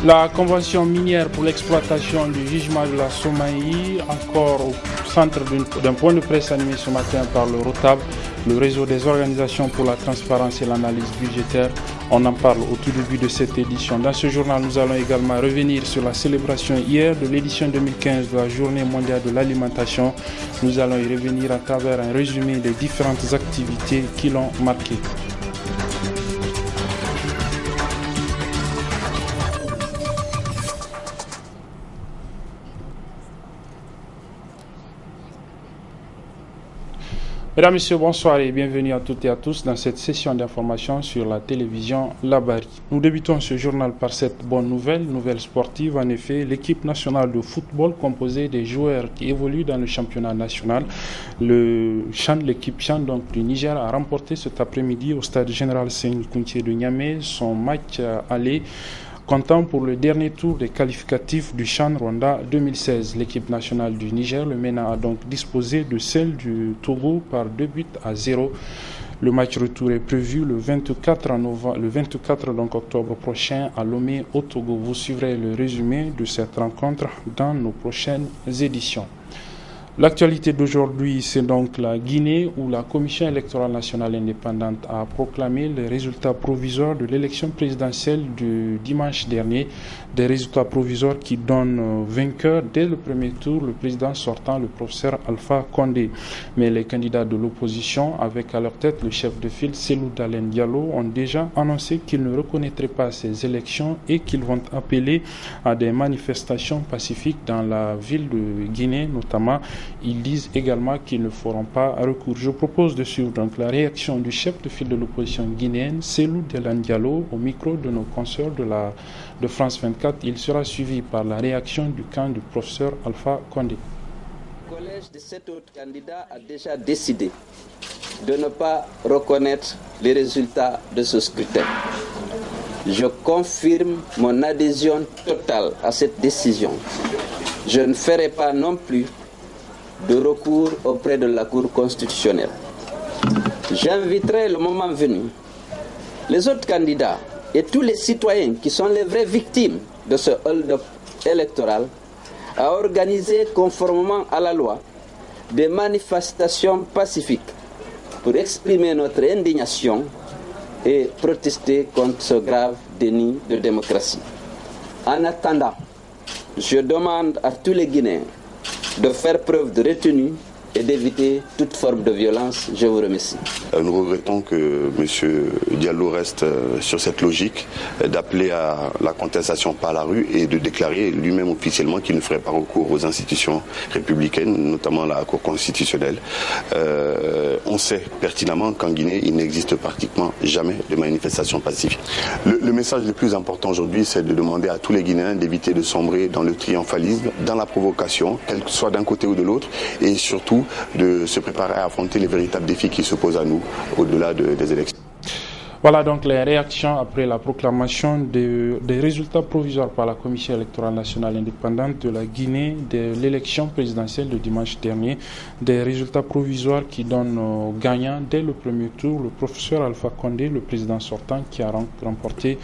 La convention minière pour l'exploitation du gisement de la Somalie, encore au centre d'un point de presse animé ce matin par le ROTAB, le réseau des organisations pour la transparence et l'analyse budgétaire. On en parle au tout début de cette édition. Dans ce journal, nous allons également revenir sur la célébration hier de l'édition 2015 de la Journée mondiale de l'alimentation. Nous allons y revenir à travers un résumé des différentes activités qui l'ont marqué. Mesdames, Messieurs, bonsoir et bienvenue à toutes et à tous dans cette session d'information sur la télévision Labari. Nous débutons ce journal par cette bonne nouvelle sportive. En effet, l'équipe nationale de football composée des joueurs qui évoluent dans le championnat national, l'équipe Chan du Niger a remporté cet après-midi au stade général Séni Kountié de Niamey son match aller. Comptant pour le dernier tour des qualificatifs du CHAN Rwanda 2016, l'équipe nationale du Niger, le MENA, a donc disposé de celle du Togo par 2-0. Le match retour est prévu le 24 octobre prochain à Lomé au Togo. Vous suivrez le résumé de cette rencontre dans nos prochaines éditions. L'actualité d'aujourd'hui, c'est donc la Guinée où la Commission électorale nationale indépendante a proclamé les résultats provisoires de l'élection présidentielle du dimanche dernier. Des résultats provisoires qui donnent vainqueur dès le premier tour le président sortant, le professeur Alpha Condé. Mais les candidats de l'opposition, avec à leur tête le chef de file Cellou Dalein Diallo, ont déjà annoncé qu'ils ne reconnaîtraient pas ces élections et qu'ils vont appeler à des manifestations pacifiques dans la ville de Guinée notamment. Ils disent également qu'ils ne feront pas recours. Je propose de suivre donc la réaction du chef de file de l'opposition guinéenne, Cellou Dalein Diallo, au micro de nos consoeurs de France 24. Il sera suivi par la réaction du camp du professeur Alpha Condé. Le collège de 7 autres candidats a déjà décidé de ne pas reconnaître les résultats de ce scrutin. Je confirme mon adhésion totale à cette décision. Je ne ferai pas non plus de recours auprès de la Cour constitutionnelle. J'inviterai le moment venu les autres candidats et tous les citoyens qui sont les vraies victimes de ce hold-up électoral à organiser conformément à la loi des manifestations pacifiques pour exprimer notre indignation et protester contre ce grave déni de démocratie. En attendant, je demande à tous les Guinéens de faire preuve de retenue et d'éviter toute forme de violence. Je vous remercie. Nous regrettons que M. Diallo reste sur cette logique d'appeler à la contestation par la rue et de déclarer lui-même officiellement qu'il ne ferait pas recours aux institutions républicaines, notamment la Cour constitutionnelle. On sait pertinemment qu'en Guinée, il n'existe pratiquement jamais de manifestation pacifique. Le message le plus important aujourd'hui, c'est de demander à tous les Guinéens d'éviter de sombrer dans le triomphalisme, dans la provocation, quel que soit d'un côté ou de l'autre, et surtout de se préparer à affronter les véritables défis qui se posent à nous au-delà des élections. Voilà donc les réactions après la proclamation des résultats provisoires par la Commission électorale nationale indépendante de la Guinée de l'élection présidentielle de dimanche dernier. Des résultats provisoires qui donnent gagnant dès le premier tour le professeur Alpha Condé, le président sortant, qui a remporté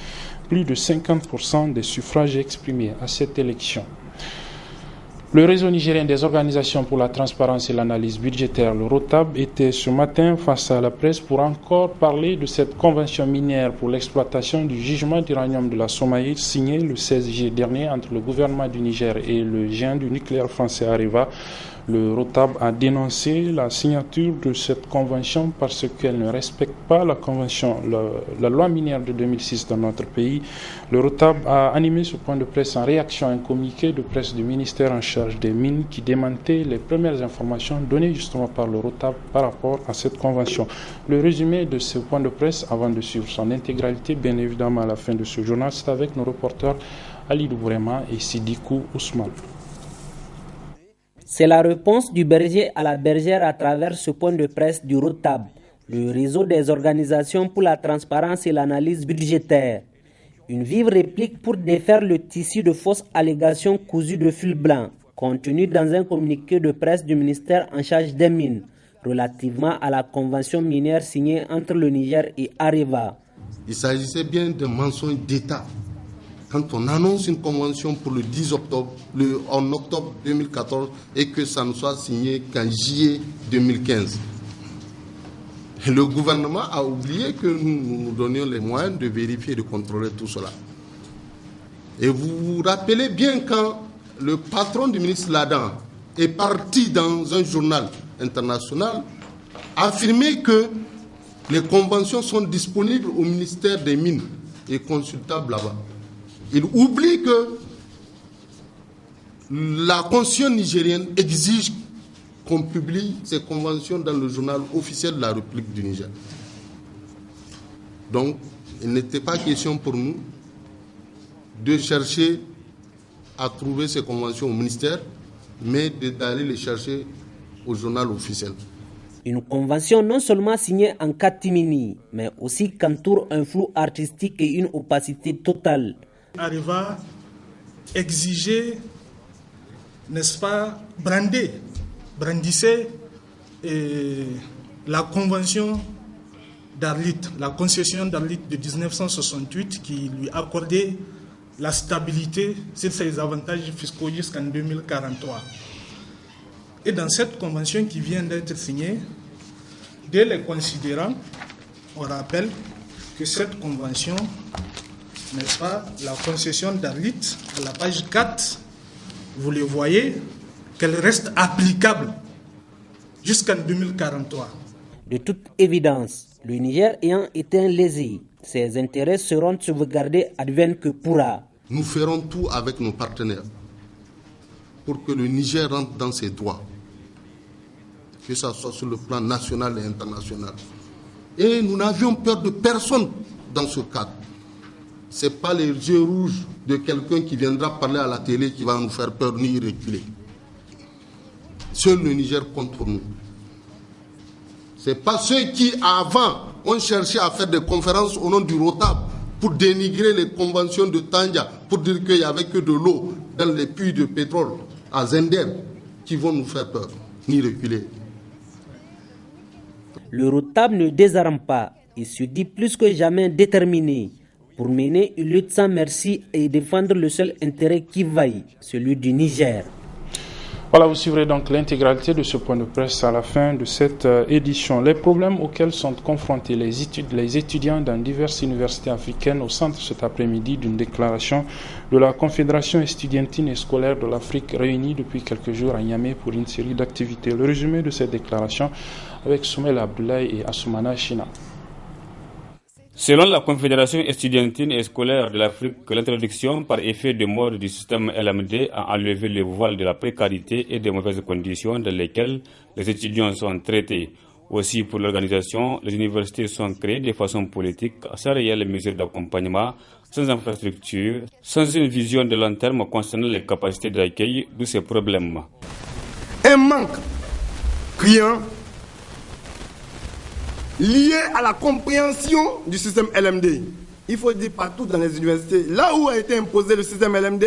plus de 50% des suffrages exprimés à cette élection. Le réseau nigérien des organisations pour la transparence et l'analyse budgétaire, le ROTAB, était ce matin face à la presse pour encore parler de cette convention minière pour l'exploitation du gisement d'uranium de la Somalie signée le 16 juillet dernier entre le gouvernement du Niger et le géant du nucléaire français Areva. Le ROTAB a dénoncé la signature de cette convention parce qu'elle ne respecte pas la loi minière de 2006 dans notre pays. Le ROTAB a animé ce point de presse en réaction à un communiqué de presse du ministère en charge des mines qui démentait les premières informations données justement par le ROTAB par rapport à cette convention. Le résumé de ce point de presse, avant de suivre son intégralité, bien évidemment à la fin de ce journal, c'est avec nos reporters Ali Doubourema et Sidikou Ousmane. C'est la réponse du berger à la bergère à travers ce point de presse du ROTAB, le réseau des organisations pour la transparence et l'analyse budgétaire. Une vive réplique pour défaire le tissu de fausses allégations cousues de fil blanc, contenu dans un communiqué de presse du ministère en charge des mines, relativement à la convention minière signée entre le Niger et Areva. Il s'agissait bien d'un mensonge d'État quand on annonce une convention pour le 10 octobre, en octobre 2014, et que ça ne soit signé qu'en juillet 2015. Et le gouvernement a oublié que nous donnions les moyens de vérifier et de contrôler tout cela. Et vous vous rappelez bien quand le patron du ministre Ladan est parti dans un journal international affirmer que les conventions sont disponibles au ministère des Mines et consultables là-bas. Il oublie que la constitution nigérienne exige qu'on publie ces conventions dans le journal officiel de la République du Niger. Donc, il n'était pas question pour nous de chercher à trouver ces conventions au ministère, mais d'aller les chercher au journal officiel. Une convention non seulement signée en catimini, mais aussi qu'entoure un flou artistique et une opacité totale. Arriva exiger, n'est-ce pas, brandissait la convention d'Arlit, la concession d'Arlit de 1968 qui lui accordait la stabilité sur ses avantages fiscaux jusqu'en 2043. Et dans cette convention qui vient d'être signée, dès les considérants, on rappelle que cette convention, n'est-ce pas, la concession d'Arlit, à la page 4, vous le voyez, qu'elle reste applicable jusqu'en 2043. De toute évidence, le Niger ayant été lésé, ses intérêts seront sauvegardés advienne que pourra. Nous ferons tout avec nos partenaires pour que le Niger rentre dans ses droits, que ce soit sur le plan national et international. Et nous n'avions peur de personne dans ce cadre. Ce n'est pas les yeux rouges de quelqu'un qui viendra parler à la télé qui va nous faire peur ni reculer. Seul le Niger compte pour nous. Ce n'est pas ceux qui, avant, ont cherché à faire des conférences au nom du ROTAB pour dénigrer les conventions de Tanja, pour dire qu'il n'y avait que de l'eau dans les puits de pétrole à Zender, qui vont nous faire peur, ni reculer. Le ROTAB ne désarme pas et se dit plus que jamais déterminé pour mener une lutte sans merci et défendre le seul intérêt qui vaille, celui du Niger. Voilà, vous suivrez donc l'intégralité de ce point de presse à la fin de cette édition. Les problèmes auxquels sont confrontés les étudiants dans diverses universités africaines au centre cet après-midi d'une déclaration de la Confédération estudiantine et scolaire de l'Afrique réunie depuis quelques jours à Niamey pour une série d'activités. Le résumé de cette déclaration avec Soumel Abdoulaye et Assoumana China. Selon la Confédération estudiantine et scolaire de l'Afrique, l'introduction par effet de mode du système LMD a enlevé le voile de la précarité et des mauvaises conditions dans lesquelles les étudiants sont traités. Aussi, pour l'organisation, les universités sont créées de façon politique, sans réelles mesures d'accompagnement, sans infrastructure, sans une vision de long terme concernant les capacités d'accueil de ces problèmes. Un manque criant lié à la compréhension du système LMD. Il faut dire partout dans les universités, là où a été imposé le système LMD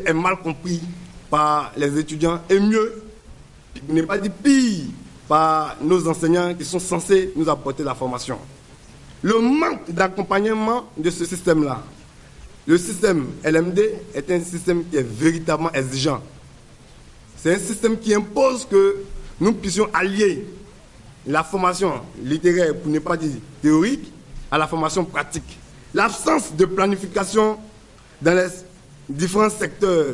est mal compris par les étudiants et mieux, pour ne pas dire pire, par nos enseignants qui sont censés nous apporter la formation. Le manque d'accompagnement de ce système-là, le système LMD est un système qui est véritablement exigeant. C'est un système qui impose que nous puissions allier la formation littéraire, pour ne pas dire théorique, à la formation pratique. L'absence de planification dans les différents secteurs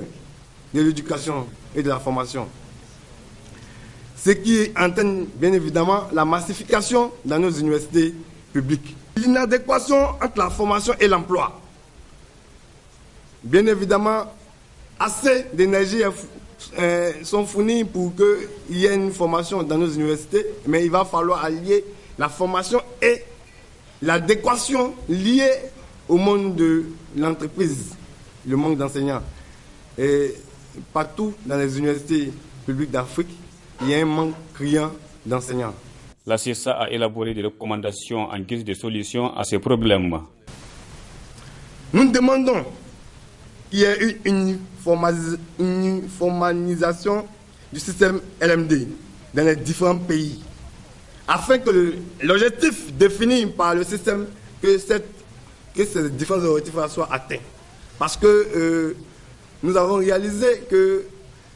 de l'éducation et de la formation. Ce qui entraîne bien évidemment la massification dans nos universités publiques. L'inadéquation entre la formation et l'emploi. Bien évidemment, assez d'énergie sont fournis pour qu'il y ait une formation dans nos universités, mais il va falloir allier la formation et l'adéquation liée au monde de l'entreprise, le manque d'enseignants. Et partout dans les universités publiques d'Afrique, il y a un manque criant d'enseignants. La CSA a élaboré des recommandations en guise de solution à ces problèmes. Nous demandons qu'il y ait une uniformisation du système LMD dans les différents pays, afin que l'objectif défini par le système, que cette que ces différents objectifs soient atteints. Parce que nous avons réalisé que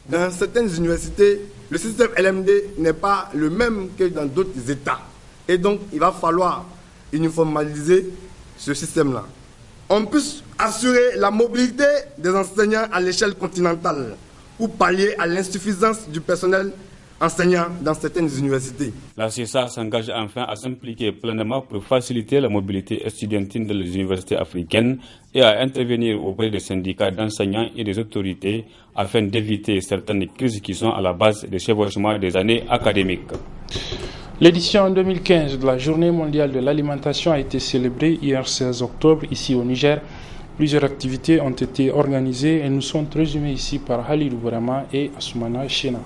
dans certaines universités, le système LMD n'est pas le même que dans d'autres États. Et donc, il va falloir uniformiser ce système-là. On peut assurer la mobilité des enseignants à l'échelle continentale pour pallier à l'insuffisance du personnel enseignant dans certaines universités. La CESA s'engage enfin à s'impliquer pleinement pour faciliter la mobilité estudiantine dans les universités africaines et à intervenir auprès des syndicats d'enseignants et des autorités afin d'éviter certaines crises qui sont à la base des chevauchements des années académiques. L'édition 2015 de la Journée mondiale de l'alimentation a été célébrée hier 16 octobre ici au Niger. Plusieurs activités ont été organisées et nous sont résumées ici par Halilou Bourama et Assoumana Chena.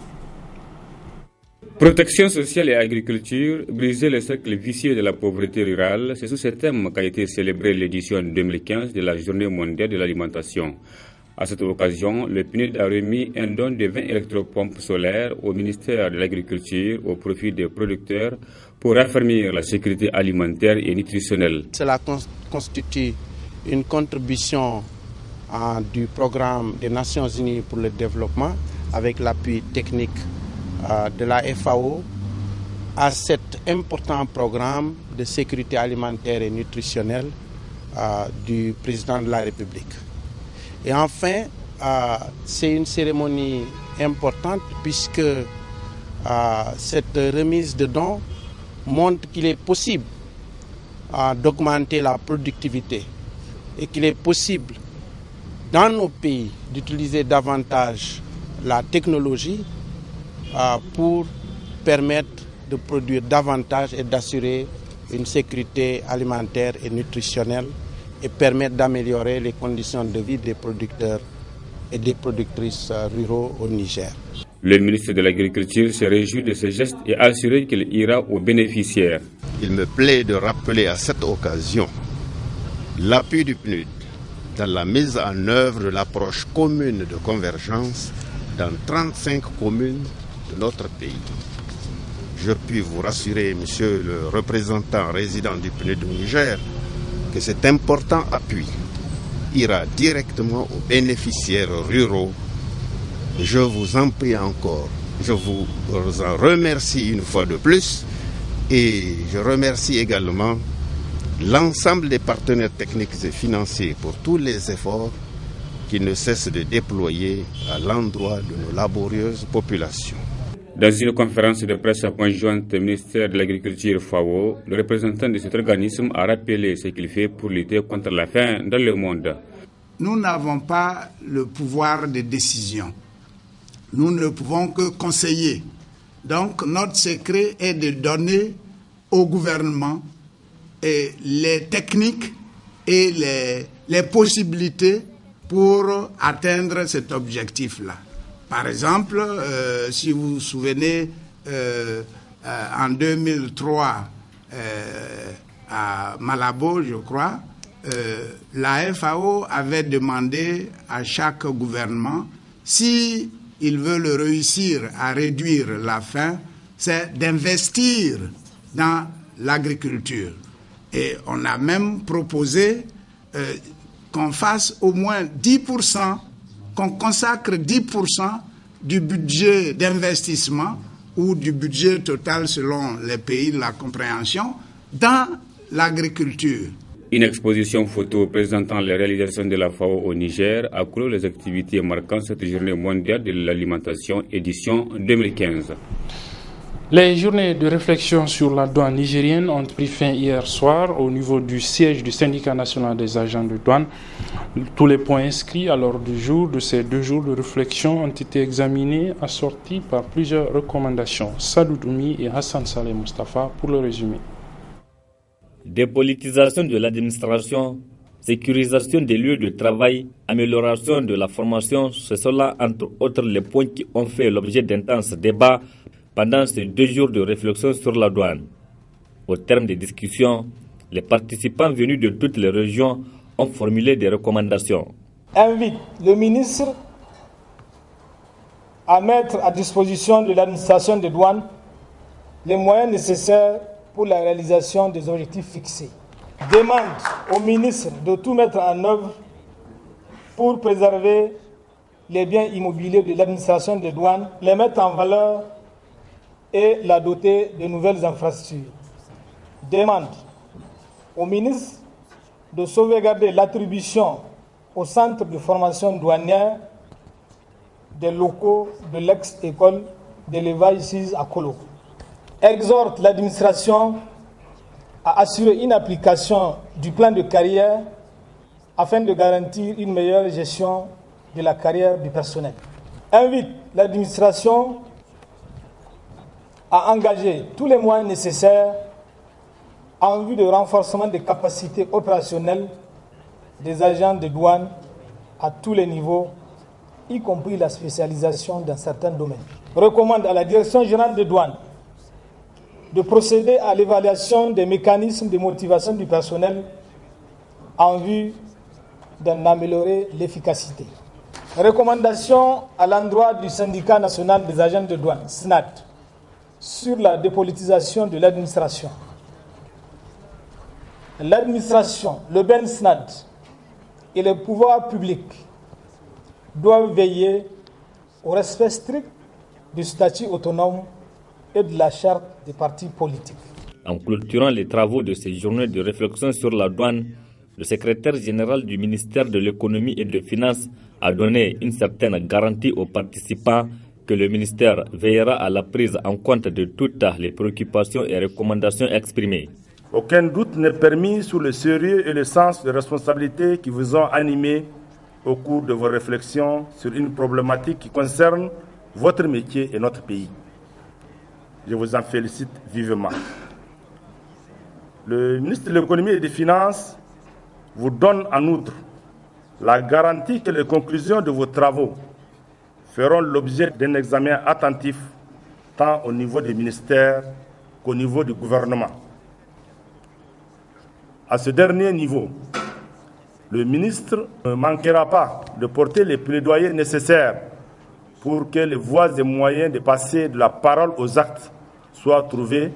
Protection sociale et agriculture, briser le cercle vicieux de la pauvreté rurale, c'est sous ce thème qu'a été célébrée l'édition 2015 de la Journée mondiale de l'alimentation. À cette occasion, le PNUD a remis un don de 20 électropompes solaires au ministère de l'Agriculture au profit des producteurs pour raffermir la sécurité alimentaire et nutritionnelle. Cela constitue une contribution du programme des Nations Unies pour le développement avec l'appui technique de la FAO à cet important programme de sécurité alimentaire et nutritionnelle du président de la République. Et enfin, c'est une cérémonie importante puisque cette remise de dons montre qu'il est possible d'augmenter la productivité et qu'il est possible dans nos pays d'utiliser davantage la technologie pour permettre de produire davantage et d'assurer une sécurité alimentaire et nutritionnelle et permettre d'améliorer les conditions de vie des producteurs et des productrices ruraux au Niger. Le ministre de l'Agriculture se réjouit de ce geste et assure qu'il ira aux bénéficiaires. Il me plaît de rappeler à cette occasion l'appui du PNUD dans la mise en œuvre de l'approche commune de convergence dans 35 communes de notre pays. Je puis vous rassurer, monsieur le représentant résident du PNUD au Niger, que cet important appui ira directement aux bénéficiaires ruraux. Je vous en prie encore, je vous en remercie une fois de plus et je remercie également l'ensemble des partenaires techniques et financiers pour tous les efforts qui ne cessent de déployer à l'endroit de nos laborieuses populations. Dans une conférence de presse conjointe au ministère de l'Agriculture FAO, le représentant de cet organisme a rappelé ce qu'il fait pour lutter contre la faim dans le monde. Nous n'avons pas le pouvoir de décision. Nous ne pouvons que conseiller. Donc notre secret est de donner au gouvernement les techniques et les possibilités pour atteindre cet objectif-là. Par exemple, si vous vous souvenez, en 2003, à Malabo, je crois, la FAO avait demandé à chaque gouvernement, si ils veulent réussir à réduire la faim, c'est d'investir dans l'agriculture. Et on a même proposé qu'on fasse au moins 10%, qu'on consacre 10% du budget d'investissement ou du budget total selon les pays de la compréhension dans l'agriculture. Une exposition photo présentant les réalisations de la FAO au Niger a clos les activités marquant cette journée mondiale de l'alimentation édition 2015. Les journées de réflexion sur la douane nigérienne ont pris fin hier soir au niveau du siège du syndicat national des agents de douane. Tous les points inscrits à l'ordre du jour de ces 2 jours de réflexion ont été examinés, assortis par plusieurs recommandations. Sadou Doumi et Hassan Saleh Mustafa pour le résumé. Dépolitisation de l'administration, sécurisation des lieux de travail, amélioration de la formation, ce sont là entre autres les points qui ont fait l'objet d'intenses débats pendant ces 2 jours de réflexion sur la douane. Au terme des discussions, les participants venus de toutes les régions ont formulé des recommandations. Invite le ministre à mettre à disposition de l'administration des douanes les moyens nécessaires pour la réalisation des objectifs fixés. demande au ministre de tout mettre en œuvre pour préserver les biens immobiliers de l'administration des douanes, les mettre en valeur et la doter de nouvelles infrastructures. Demande au ministre de sauvegarder l'attribution au centre de formation douanière des locaux de l'ex-école d'élevage 6 à Kolo. Exhorte l'administration à assurer une application du plan de carrière afin de garantir une meilleure gestion de la carrière du personnel. Invite l'administration à engager tous les moyens nécessaires en vue de renforcement des capacités opérationnelles des agents de douane à tous les niveaux, y compris la spécialisation dans certains domaines. Recommande à la Direction générale des douanes de procéder à l'évaluation des mécanismes de motivation du personnel en vue d'en améliorer l'efficacité. Recommandation à l'endroit du syndicat national des agents de douane, SNAD, sur la dépolitisation de l'administration. L'administration, le BEN-SNAD et les pouvoirs publics doivent veiller au respect strict du statut autonome et de la charte des partis politiques. En clôturant les travaux de ces journées de réflexion sur la douane, le secrétaire général du ministère de l'économie et des finances a donné une certaine garantie aux participants que le ministère veillera à la prise en compte de toutes les préoccupations et recommandations exprimées. Aucun doute n'est permis sur le sérieux et le sens de responsabilité qui vous ont animé au cours de vos réflexions sur une problématique qui concerne votre métier et notre pays. Je vous en félicite vivement. Le ministre de l'économie et des finances vous donne en outre la garantie que les conclusions de vos travaux feront l'objet d'un examen attentif tant au niveau des ministères qu'au niveau du gouvernement. À ce dernier niveau, le ministre ne manquera pas de porter les plaidoyers nécessaires pour que les voies et moyens de passer de la parole aux actes soient trouvés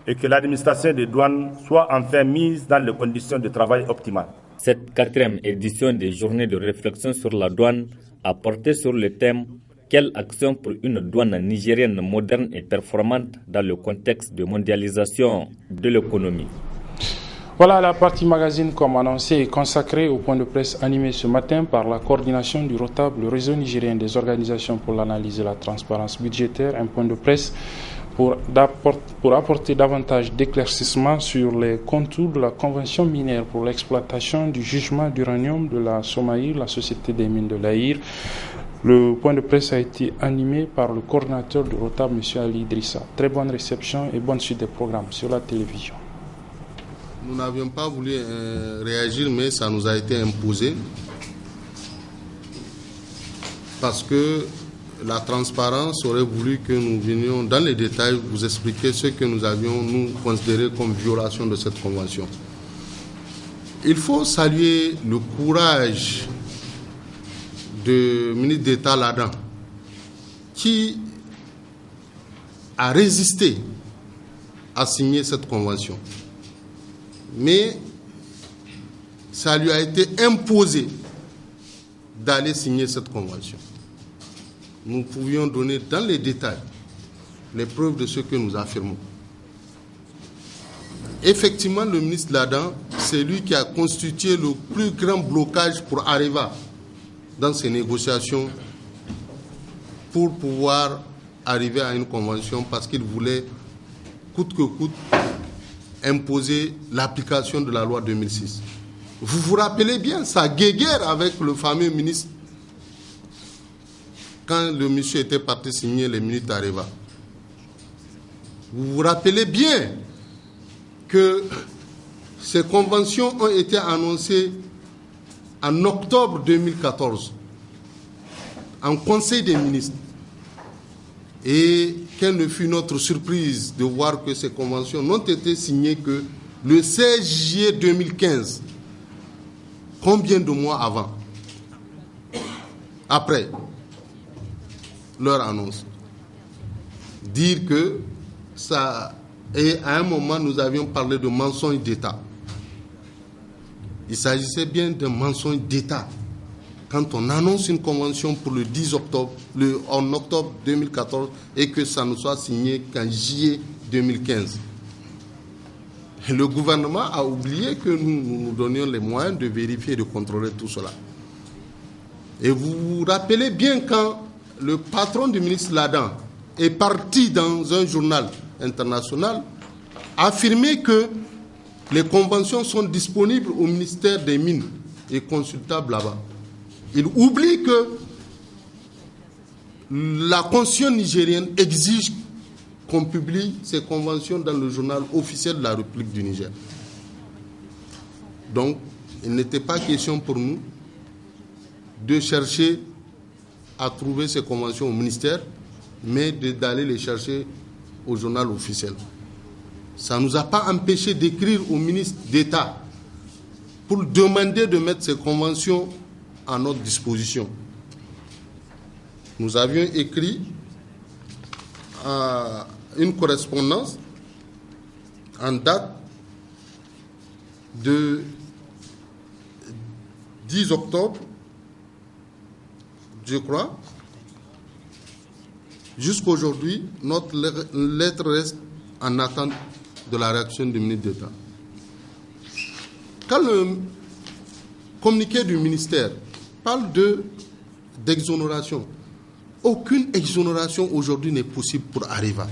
et que l'administration des douanes soit enfin mise dans les conditions de travail optimales. Cette 4e édition des journées de réflexion sur la douane a porté sur le thème « Quelle action pour une douane nigérienne moderne et performante dans le contexte de mondialisation de l'économie ». Voilà, la partie magazine, comme annoncé, est consacrée au point de presse animé ce matin par la coordination du ROTAB, le réseau nigérien des organisations pour l'analyse et la transparence budgétaire, un point de presse pour apporter davantage d'éclaircissements sur les contours de la convention minière pour l'exploitation du jugement d'uranium de la Somaïr, la société des mines de l'Aïr. Le point de presse a été animé par le coordinateur du ROTAB, M. Ali Idrissa. Très bonne réception et bonne suite des programmes sur la télévision. Nous n'avions pas voulu réagir, mais ça nous a été imposé parce que la transparence aurait voulu que nous venions dans les détails vous expliquer ce que nous avions nous considéré comme violation de cette convention. Il faut saluer le courage du ministre d'État Ladan qui a résisté à signer cette convention. Mais ça lui a été imposé d'aller signer cette convention. Nous pouvions donner dans les détails les preuves de ce que nous affirmons. Effectivement, le ministre Ladan, c'est lui qui a constitué le plus grand blocage pour arriver dans ces négociations pour pouvoir arriver à une convention parce qu'il voulait, coûte que coûte, imposer l'application de la loi 2006. Vous vous rappelez bien sa guéguerre avec le fameux ministre quand le monsieur était parti signer les minutes Areva. Vous vous rappelez bien que ces conventions ont été annoncées en octobre 2014 en Conseil des ministres. Et quelle ne fut notre surprise de voir que ces conventions n'ont été signées que le 16 juillet 2015. Combien de mois avant? Après leur annonce. Dire que ça... Et à un moment, nous avions parlé de mensonge d'État. Il s'agissait bien d'un mensonge d'État. Quand on annonce une convention pour le 10 octobre, en octobre 2014, et que ça ne soit signé qu'en juillet 2015. Et le gouvernement a oublié que nous donnions les moyens de vérifier et de contrôler tout cela. Et vous vous rappelez bien quand le patron du ministre Ladan est parti dans un journal international, affirmer que les conventions sont disponibles au ministère des Mines et consultables là-bas. Il oublie que la constitution nigérienne exige qu'on publie ces conventions dans le journal officiel de la République du Niger. Donc, il n'était pas question pour nous de chercher à trouver ces conventions au ministère, mais d'aller les chercher au journal officiel. Ça ne nous a pas empêché d'écrire au ministre d'État pour demander de mettre ces conventions à notre disposition. Nous avions écrit une correspondance en date de 10 octobre, je crois. Jusqu'aujourd'hui, notre lettre reste en attente de la réaction du ministre d'État. Quand le communiqué du ministère parle d'exonération, aucune exonération aujourd'hui n'est possible pour Areva.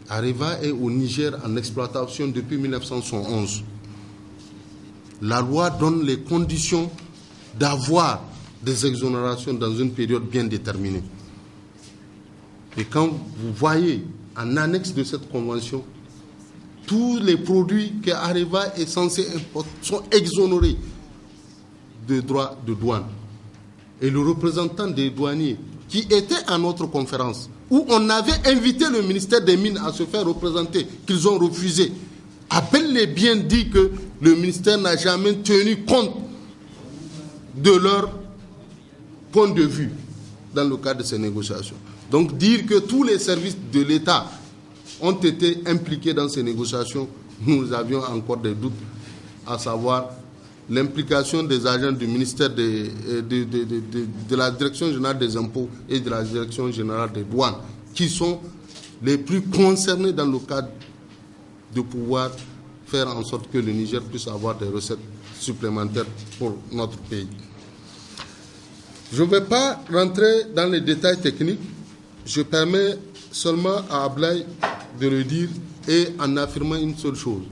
Areva est au Niger en exploitation depuis 1971. La loi donne les conditions d'avoir des exonérations dans une période bien déterminée. Et quand vous voyez en annexe de cette convention, tous les produits que Areva est censé importer sont exonérés de droits de douane. Et le représentant des douaniers qui était à notre conférence, où on avait invité le ministère des Mines à se faire représenter, qu'ils ont refusé, a bel et bien dit que le ministère n'a jamais tenu compte de leur point de vue dans le cadre de ces négociations. Donc dire que tous les services de l'État ont été impliqués dans ces négociations, nous avions encore des doutes, à savoir l'implication des agents du ministère de la Direction générale des impôts et de la Direction générale des douanes, qui sont les plus concernés dans le cadre de pouvoir faire en sorte que le Niger puisse avoir des recettes supplémentaires pour notre pays. Je ne vais pas rentrer dans les détails techniques, je permets seulement à Ablaye de le dire et en affirmant une seule chose.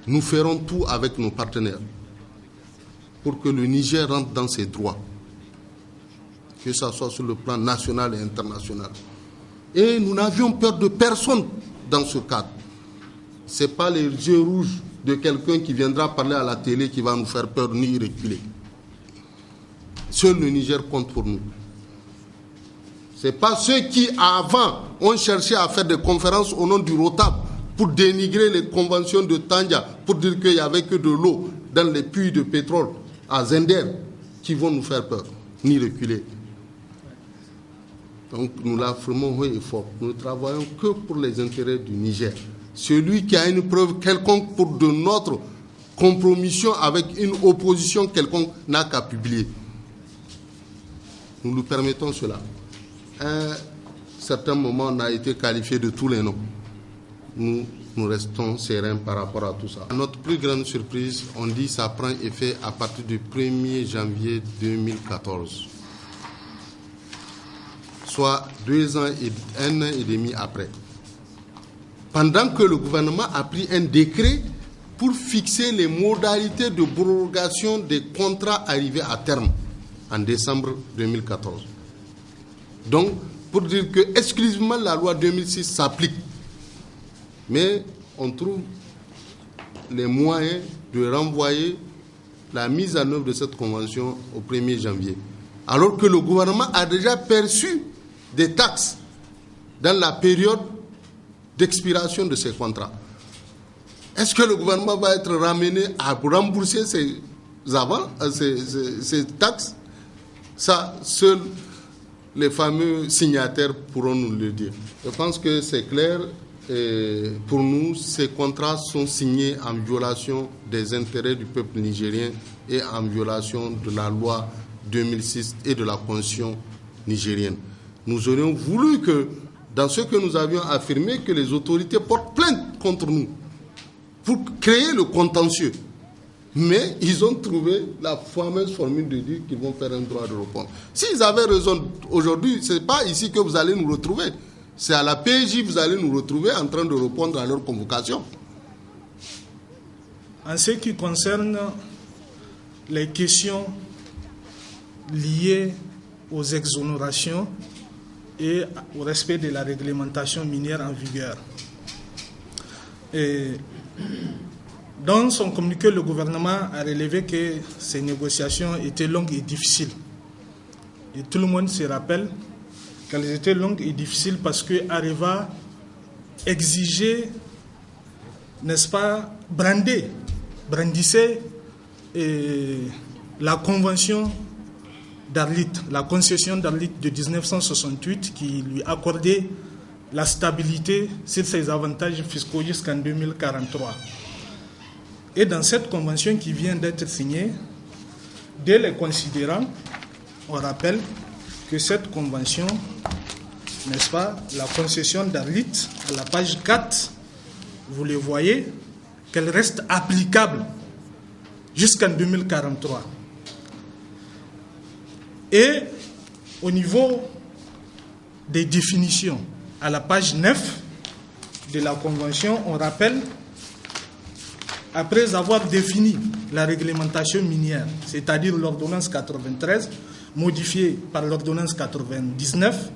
Nous ferons tout avec nos partenaires pour que le Niger rentre dans ses droits, que ce soit sur le plan national et international. Et nous n'avions peur de personne dans ce cadre. Ce n'est pas les yeux rouges de quelqu'un qui viendra parler à la télé qui va nous faire peur ni reculer. Seul le Niger compte pour nous. Ce n'est pas ceux qui, avant, ont cherché à faire des conférences au nom du ROTAB pour dénigrer les conventions de Tandja, pour dire qu'il n'y avait que de l'eau dans les puits de pétrole à Zender, qui vont nous faire peur, ni reculer. Donc nous l'affirmons haut et fort. Nous ne travaillons que pour les intérêts du Niger. Celui qui a une preuve quelconque pour de notre compromission avec une opposition quelconque n'a qu'à publier. Nous lui permettons cela. À un certain moment, on a été qualifié de tous les noms. Nous restons sereins par rapport à tout ça. À notre plus grande surprise, on dit que ça prend effet à partir du 1er janvier 2014. Soit 2 ans et 1 an et demi après. Pendant que le gouvernement a pris un décret pour fixer les modalités de prorogation des contrats arrivés à terme en décembre 2014. Donc, pour dire que exclusivement la loi 2006 s'applique, mais on trouve les moyens de renvoyer la mise en œuvre de cette convention au 1er janvier. Alors que le gouvernement a déjà perçu des taxes dans la période d'expiration de ces contrats. Est-ce que le gouvernement va être ramené à rembourser ces taxes? Ça, seuls les fameux signataires pourront nous le dire. Je pense que c'est clair. pour nous, ces contrats sont signés en violation des intérêts du peuple nigérien et en violation de la loi 2006 et de la Constitution nigérienne. Nous aurions voulu que, dans ce que nous avions affirmé, que les autorités portent plainte contre nous pour créer le contentieux. Mais ils ont trouvé la fameuse formule de dire qu'ils vont faire un droit de réponse. S'ils avaient raison aujourd'hui, ce n'est pas ici que vous allez nous retrouver. C'est à la PJ que vous allez nous retrouver en train de répondre à leur convocation. En ce qui concerne les questions liées aux exonérations et au respect de la réglementation minière en vigueur. Dans son communiqué, le gouvernement a relevé que ces négociations étaient longues et difficiles. Et tout le monde se rappelle qu'elles étaient longues et difficiles parce que Areva exigeait, n'est-ce pas, brandissait la convention d'Arlit, la concession d'Arlit de 1968 qui lui accordait la stabilité sur ses avantages fiscaux jusqu'en 2043. Et dans cette convention qui vient d'être signée, dès les considérants, on rappelle que cette convention, n'est-ce pas, la concession d'Arlit, à la page 4, vous le voyez, qu'elle reste applicable jusqu'en 2043. Et au niveau des définitions, à la page 9 de la convention, on rappelle, après avoir défini la réglementation minière, c'est-à-dire l'ordonnance 93, modifiée par l'ordonnance 99,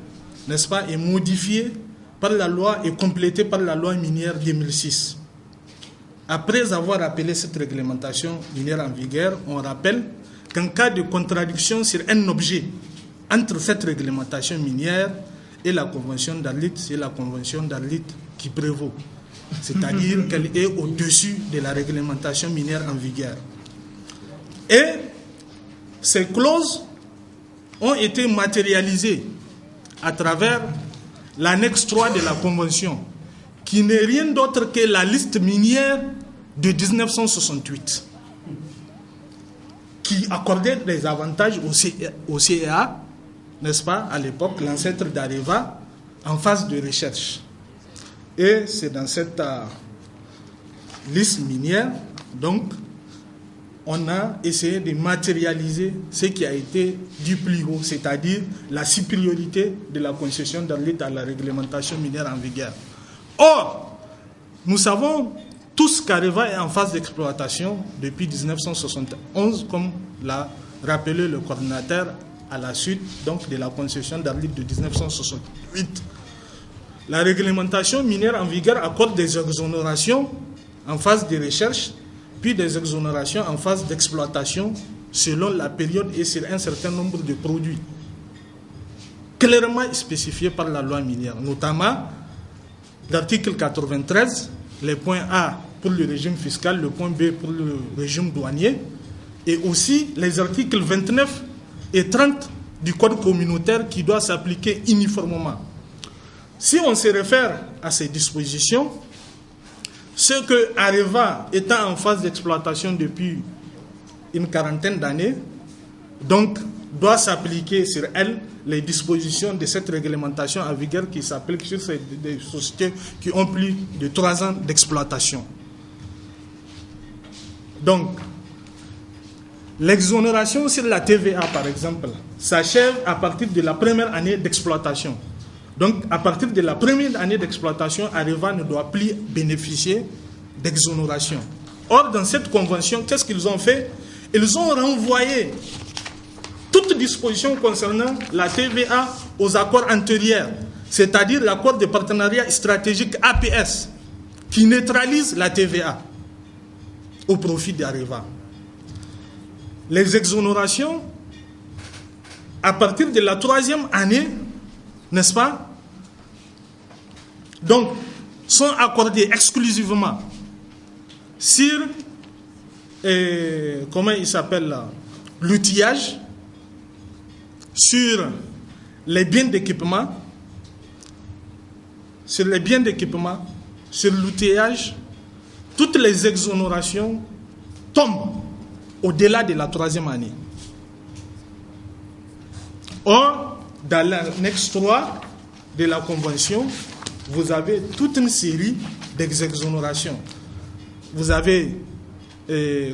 n'est-ce pas, et modifiée par la loi et complétée par la loi minière 2006. Après avoir appelé cette réglementation minière en vigueur, on rappelle qu'en cas de contradiction sur un objet entre cette réglementation minière et la convention d'Arlit, c'est la convention d'Arlit qui prévaut. C'est-à-dire qu'elle est au-dessus de la réglementation minière en vigueur. Et ces clauses ont été matérialisées à travers l'annexe 3 de la Convention, qui n'est rien d'autre que la liste minière de 1968, qui accordait des avantages au CEA, n'est-ce pas, à l'époque, l'ancêtre d'Areva, en phase de recherche. Et c'est dans cette liste minière, donc, on a essayé de matérialiser ce qui a été du plus haut, c'est-à-dire la supériorité de la concession d'Arlit à la réglementation minière en vigueur. Or, nous savons tous qu'Areva est en phase d'exploitation depuis 1971, comme l'a rappelé le coordinateur à la suite donc, de la concession d'Arlit de 1968. La réglementation minière en vigueur accorde des exonérations en phase de recherche, puis des exonérations en phase d'exploitation selon la période et sur un certain nombre de produits clairement spécifiés par la loi minière, notamment l'article 93, les points A pour le régime fiscal, le point B pour le régime douanier, et aussi les articles 29 et 30 du Code communautaire qui doit s'appliquer uniformément. Si on se réfère à ces dispositions, ce que Areva étant en phase d'exploitation depuis une quarantaine d'années, donc doit s'appliquer sur elle les dispositions de cette réglementation en vigueur qui s'applique sur des sociétés qui ont plus de 3 ans d'exploitation. Donc, l'exonération sur la TVA, par exemple, s'achève à partir de la première année d'exploitation. Donc, à partir de la première année d'exploitation, Areva ne doit plus bénéficier d'exonération. Or, dans cette convention, qu'est-ce qu'ils ont fait? Ils ont renvoyé toute disposition concernant la TVA aux accords antérieurs, c'est-à-dire l'accord de partenariat stratégique APS, qui neutralise la TVA au profit d'Areva. Les exonérations, à partir de la 3e année, n'est-ce pas, donc, sont accordées exclusivement sur, comment il s'appelle là, l'outillage, sur les biens d'équipement, sur l'outillage, toutes les exonérations tombent au-delà de la 3e année. Or, dans l'annexe 3 de la Convention, vous avez toute une série d'exonérations. Vous avez,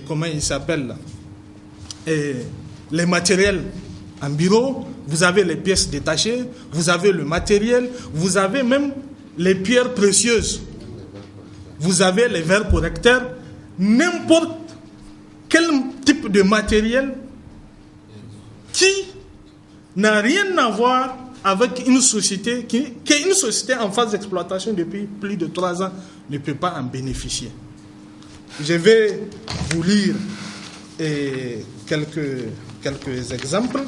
comment il s'appelle, les matériels en bureau, vous avez les pièces détachées, vous avez le matériel, vous avez même les pierres précieuses, vous avez les verres correcteurs, n'importe quel type de matériel qui n'a rien à voir avec une société qu'une société en phase d'exploitation depuis plus de 3 ans ne peut pas en bénéficier. Je vais vous lire quelques exemples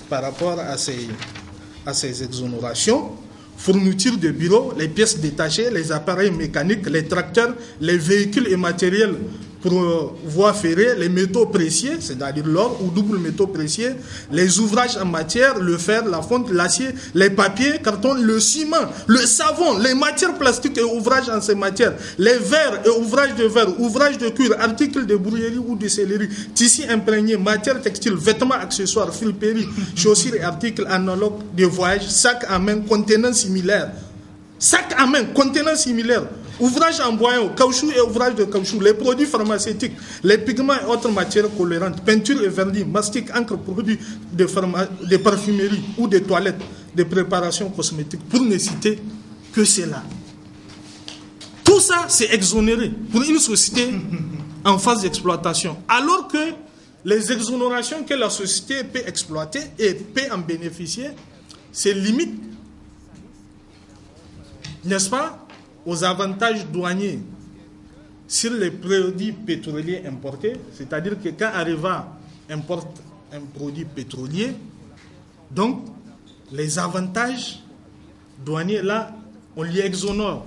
par rapport à ces exonérations. Fourniture de bureaux, les pièces détachées, les appareils mécaniques, les tracteurs, les véhicules et matériels pour voies ferrées, les métaux précieux, c'est-à-dire l'or ou double métaux précieux, les ouvrages en matière, le fer, la fonte, l'acier, les papiers, cartons, le ciment, le savon, les matières plastiques et ouvrages en ces matières, les verres et ouvrages de verre, ouvrages de cuir, articles de brouillerie ou de sellerie, tissus imprégnés, matières textiles, vêtements, accessoires, filperie, chaussures et articles analogues de voyage, sacs à main, contenants similaires. Sacs à main, contenants similaires. Ouvrages en boyau, caoutchouc et ouvrages de caoutchouc, les produits pharmaceutiques, les pigments et autres matières colorantes, peinture et vernis, mastic, encre, produits de parfumerie ou de toilettes, de préparation cosmétique, pour ne citer que cela. Tout ça, c'est exonéré pour une société en phase d'exploitation. Alors que les exonérations que la société peut exploiter et peut en bénéficier, c'est limite, n'est-ce pas, aux avantages douaniers sur les produits pétroliers importés, c'est-à-dire que quand Areva importe un produit pétrolier, donc les avantages douaniers là, on les exonère.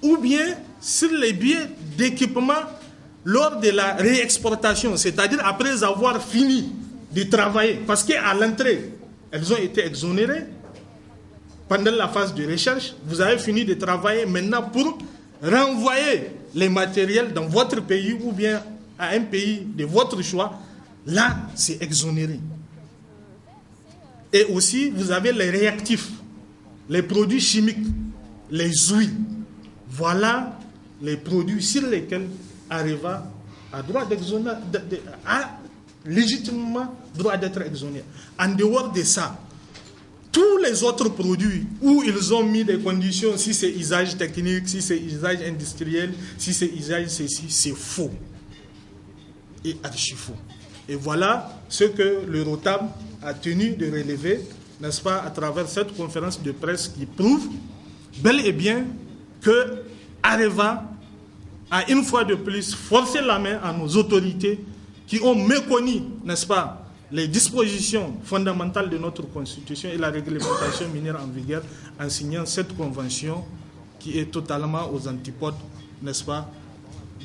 Ou bien sur les biais d'équipement lors de la réexportation, c'est-à-dire après avoir fini de travailler, parce qu'à l'entrée, elles ont été exonérées. Pendant la phase de recherche, vous avez fini de travailler maintenant pour renvoyer les matériels dans votre pays ou bien à un pays de votre choix. Là, c'est exonéré. Et aussi, vous avez les réactifs, les produits chimiques, les huiles. Voilà les produits sur lesquels Areva a droit d'exonérer, a légitimement droit d'être exonéré. En dehors de ça, tous les autres produits où ils ont mis des conditions, si c'est usage technique, si c'est usage industriel, si c'est usage ceci, c'est faux et archi faux. Et voilà ce que le ROTAB a tenu de relever, n'est-ce pas, à travers cette conférence de presse qui prouve bel et bien que Areva a une fois de plus forcé la main à nos autorités qui ont méconnu, n'est-ce pas, les dispositions fondamentales de notre Constitution et la réglementation minière en vigueur en signant cette convention qui est totalement aux antipodes, n'est-ce pas,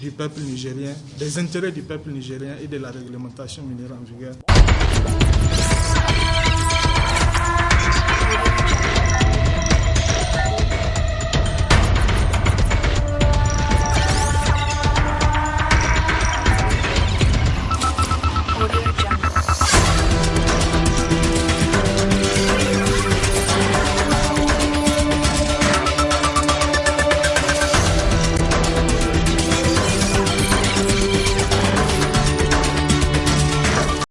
du peuple nigérien, des intérêts du peuple nigérien et de la réglementation minière en vigueur.